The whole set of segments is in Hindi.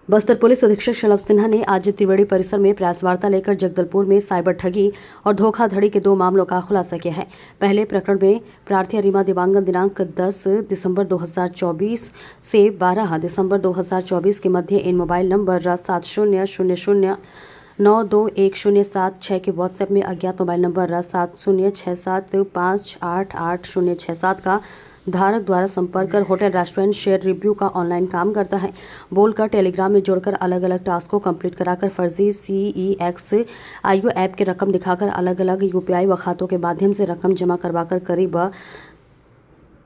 बस्तर पुलिस अधीक्षक शलभ सिन्हा ने आज त्रिवेणी परिसर में प्रेस वार्ता लेकर जगदलपुर में साइबर ठगी और धोखाधड़ी के 2 मामलों का खुलासा किया है। पहले प्रकरण में प्रार्थी अरिमा दिवांगन दिनांक 10 दिसंबर 2024 से 12 दिसंबर 2024 के मध्य इन मोबाइल नंबर 7000921076 के व्हाट्सएप में अज्ञात मोबाइल नंबर 7067588067 का धारक द्वारा संपर्क कर होटल रेस्टोरेंट शेयर रिव्यू का ऑनलाइन काम करता है बोलकर टेलीग्राम में जोड़कर अलग अलग टास्क को कंप्लीट कराकर फर्जी CEXIO ऐप की रकम दिखाकर अलग अलग UPI व खातों के माध्यम से रकम जमा करवाकर करीब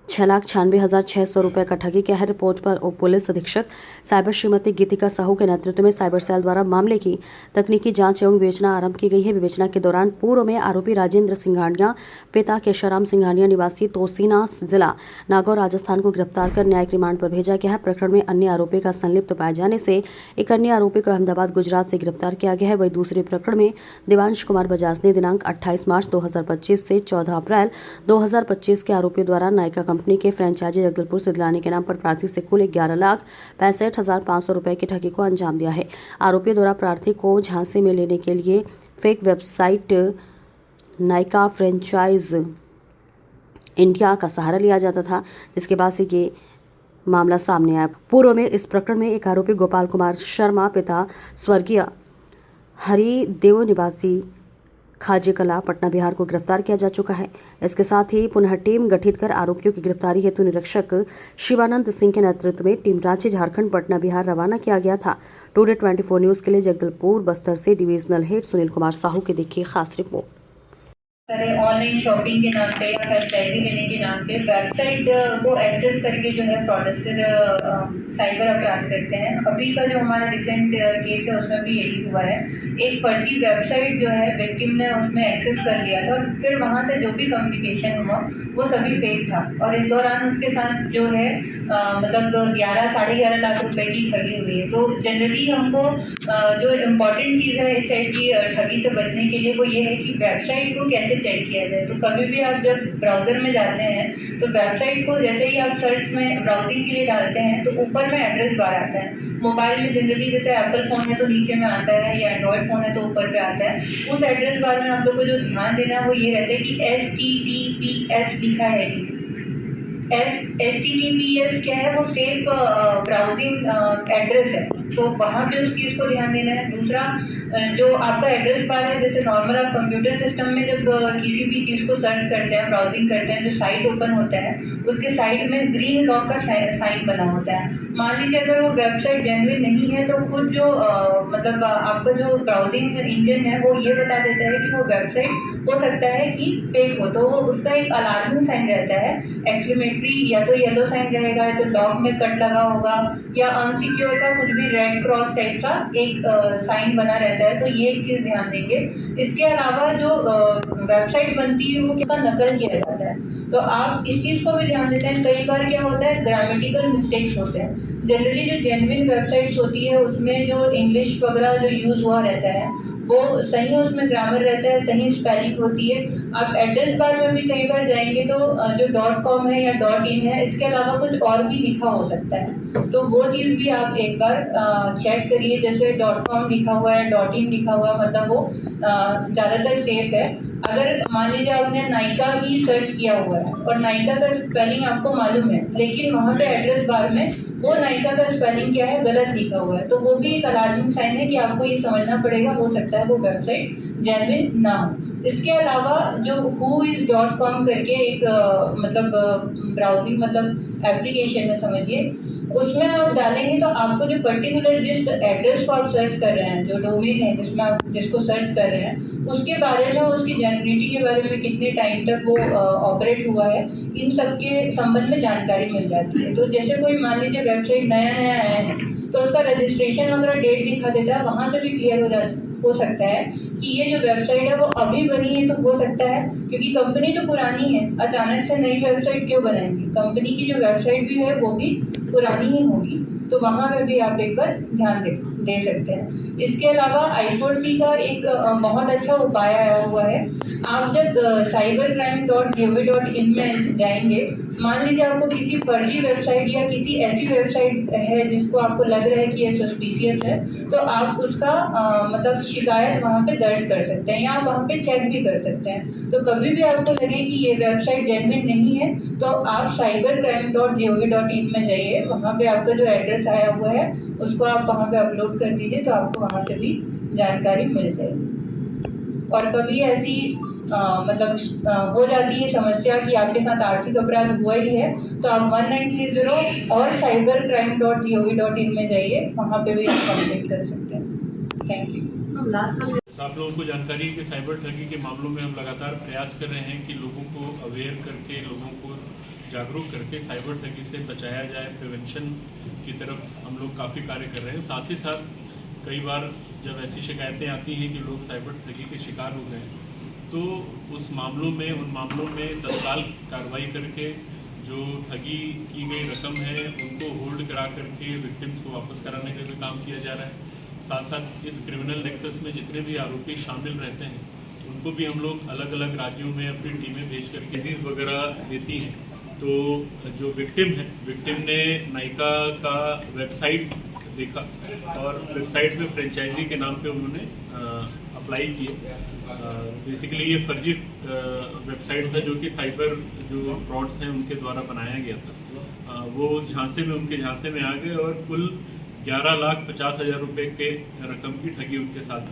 6,96,600 रुपये का ठगी किया है। रिपोर्ट पर उप पुलिस अधीक्षक साइबर श्रीमती गीतिका साहू के नेतृत्व में साइबर सेल द्वारा मामले की तकनीकी जांच एवं विवेचना आरंभ की गई है। विवेचना के दौरान पूर्व में आरोपी राजेंद्र सिंघानिया पिता केशवराम सिंघानिया निवासी तोसीना जिला नागौर राजस्थान को गिरफ्तार कर न्यायिक रिमांड पर भेजा गया है। प्रकरण में अन्य आरोपी का संलिप्त पाए जाने से एक अन्य आरोपी को अहमदाबाद गुजरात से गिरफ्तार किया गया है। वही दूसरे प्रकरण में देवांश कुमार बजाज ने दिनांक 28 मार्च 2025 से 14 अप्रैल 2025 के आरोपियों द्वारा नायका कंपनी के फ्रेंचाइजी जगदलपुर से दिलाने के नाम पर प्रार्थी से कुल 11,65,500 रुपए की ठगी को अंजाम दिया है। आरोपियों द्वारा प्रार्थी को झांसे में लेने के लिए fake website Nykaa franchise India का सहारा लिया जाता था, जिसके बाद से ये मामला सामने आया। पूर्व में इस प्रकरण में एक आरोपी गोपाल कुमार शर्मा पिता स्वर्गीय हरिदेव निवासी खाजे कला पटना बिहार को गिरफ्तार किया जा चुका है। इसके साथ ही पुनः टीम गठित कर आरोपियों की गिरफ्तारी हेतु निरीक्षक शिवानंद सिंह के नेतृत्व में टीम रांची झारखंड पटना बिहार रवाना किया गया था। टुडे 24 न्यूज़ के लिए जगदलपुर बस्तर से डिविजनल हेड सुनील कुमार साहू की देखिए खास रिपोर्ट। ऑनलाइन शॉपिंग के नाम पे या फ्रेंचाइजी लेने के नाम पे वेबसाइट को एक्सेस करके जो है फ्रॉडस्टर साइबर अपराध करते हैं। अभी का जो हमारा रिसेंट केस है उसमें भी यही हुआ है। एक फर्जी वेबसाइट जो है विक्टिम ने उसमें एक्सेस कर लिया था और फिर वहाँ से जो भी कम्युनिकेशन हुआ वो सभी फेक था और इस दौरान उसके साथ जो है मतलब 11-11.5 लाख रुपए की ठगी हुई है। तो जनरली हमको जो इम्पोर्टेंट चीज़ है इस टाइप की ठगी से बचने के लिए वो ये है कि वेबसाइट को कैसे चेक किया जाए। तो कभी भी आप जब ब्राउज़र में जाते हैं तो वेबसाइट को जैसे ही आप सर्च में ब्राउजिंग के लिए डालते हैं तो ऊपर में एड्रेस बार आता है। मोबाइल में जनरली जैसे एप्पल फ़ोन है तो नीचे में आता है या एंड्रॉयड फ़ोन है तो ऊपर पे आता है। उस एड्रेस बार में आप लोग को जो ध्यान देना है वो ये रहता है कि HTTPS लिखा है। HTTPS क्या है? वो सेफ ब्राउजिंग एड्रेस है, तो वहाँ पे उस चीज़ को ध्यान देना है। दूसरा जो आपका एड्रेस बार है, जैसे नॉर्मल आप कंप्यूटर सिस्टम में जब किसी भी चीज़ को सर्च करते हैं, ब्राउजिंग करते हैं, जो साइट ओपन होता है उसके साइड में ग्रीन लॉक का साइन बना होता है। मान लीजिए अगर वो वेबसाइट जेन्युइन नहीं है तो खुद जो मतलब आपका जो ब्राउजिंग इंजन है वो ये बता देता है कि वो वेबसाइट हो सकता है कि फेक हो, तो उसका एक अलार्मिंग साइन रहता है। एक्सक्लेमेटरी या तो येलो साइन रहेगा या तो डॉग में कट लगा होगा या अनसिक्योर का कुछ भी रेड क्रॉस टाइप का एक साइन बना रहता है। तो ये एक चीज़ ध्यान देंगे। इसके अलावा जो वेबसाइट बनती है वो किसका नकल किया जाता है, तो आप इस चीज़ को भी ध्यान देते हैं। कई बार क्या होता है ग्रामेटिकल मिस्टेक्स होते हैं। जनरली जो जेन्युइन वेबसाइट्स होती है उसमें जो इंग्लिश वगैरह जो यूज़ हुआ रहता है वो सही उसमें ग्रामर रहता है, सही स्पेलिंग होती है। आप एड्रेस बार में भी कई बार जाएंगे तो जो .com है या .in है इसके अलावा कुछ और भी लिखा हो सकता है, तो वो चीज़ भी आप एक बार चेक करिए। जैसे .com लिखा हुआ है, .in लिखा हुआ है, मतलब वो ज़्यादातर सेफ है। अगर मान लीजिए आपने नायका ही सर्च किया हुआ है और नायका का स्पेलिंग आपको मालूम है लेकिन वहाँ पे एड्रेस बार में वो नायका का स्पेलिंग क्या है गलत लिखा हुआ है, तो वो भी एक अलार्मिंग साइन है कि आपको ये समझना पड़ेगा, हो सकता है वो वेबसाइट जेन्युइन ना हो। इसके अलावा जो whois.com करके एक मतलब ब्राउजिंग मतलब एप्लीकेशन है समझिए, उसमें आप डालेंगे तो आपको जो पर्टिकुलर जिस एड्रेस को आप सर्च कर रहे हैं, जो डोमेन है जिसमें आप जिसको सर्च कर रहे हैं उसके बारे में, उसकी जेन्युइनिटी के बारे में, कितने टाइम तक वो ऑपरेट हुआ है, इन सब के संबंध में जानकारी मिल जाती है। तो जैसे कोई मान लीजिए वेबसाइट नया आया है तो उसका रजिस्ट्रेशन वगैरह डेट दिखा देता है, वहाँ से भी क्लियर हो सकता है कि ये जो वेबसाइट है वो अभी बनी है। तो हो सकता है क्योंकि कंपनी तो पुरानी है, अचानक से नई वेबसाइट क्यों बनाएंगे, कंपनी की जो वेबसाइट भी है वो भी पुरानी ही होगी। तो वहाँ में भी आप एक बार ध्यान दे सकते हैं। इसके अलावा I4C का एक बहुत अच्छा उपाय आया हुआ है। आप जब cybercrime.gov.in में जाएंगे, मान लीजिए आपको किसी फर्जी वेबसाइट या किसी ऐसी वेबसाइट है जिसको आपको लग रहा है कि ये सस्पिशियस है, तो आप उसका मतलब शिकायत वहाँ पे दर्ज कर सकते हैं या आप वहाँ पे चेक भी कर सकते हैं। तो कभी भी आपको लगे कि ये वेबसाइट जेन्युइन नहीं है, तो आप cybercrime.gov.in में जाइए, वहाँ पे आपका जो एड्रेस आया हुआ है उसको आप वहाँ पे अपलोड कर दीजिए, तो आपको वहाँ से भी जानकारी मिल जाएगी। और कभी ऐसी हो जाती है समस्या कि आपके साथ आर्थिक अपराध हुआ ही है, तो आप 1930 और cybercrime.gov.in में जाइए, वहाँ पे भी आप कंप्लेंट कर सकते हैं। Thank you. आप लोगों को जानकारी है कि साइबर ठगी के मामलों में हम लगातार प्रयास कर रहे हैं कि लोगों को अवेयर करके, लोगों को जागरूक करके साइबर ठगी से बचाया जाए। प्रिवेंशन की तरफ हम लोग काफ़ी कार्य कर रहे हैं। साथ ही साथ कई बार जब ऐसी शिकायतें आती हैं कि लोग साइबर ठगी के शिकार हो गए, तो उन मामलों में तत्काल कार्रवाई करके जो ठगी की गई रकम है उनको होल्ड करा करके विक्टिम्स को वापस कराने का भी काम किया जा रहा है। साथ साथ इस क्रिमिनल नेक्सस में जितने भी आरोपी शामिल रहते हैं उनको भी हम लोग अलग अलग राज्यों में अपनी टीमें भेज करके केसेस वगैरह देती हैं। तो जो विक्टिम ने नायका का वेबसाइट देखा और वेबसाइट में फ्रेंचाइजी के नाम पे उन्होंने अप्लाई किए। बेसिकली ये फर्जी वेबसाइट था जो कि साइबर जो फ्रॉड्स हैं उनके द्वारा बनाया गया था। वो उनके झांसे में आ गए और कुल 11,50,000 रुपये के रकम की ठगी उनके साथ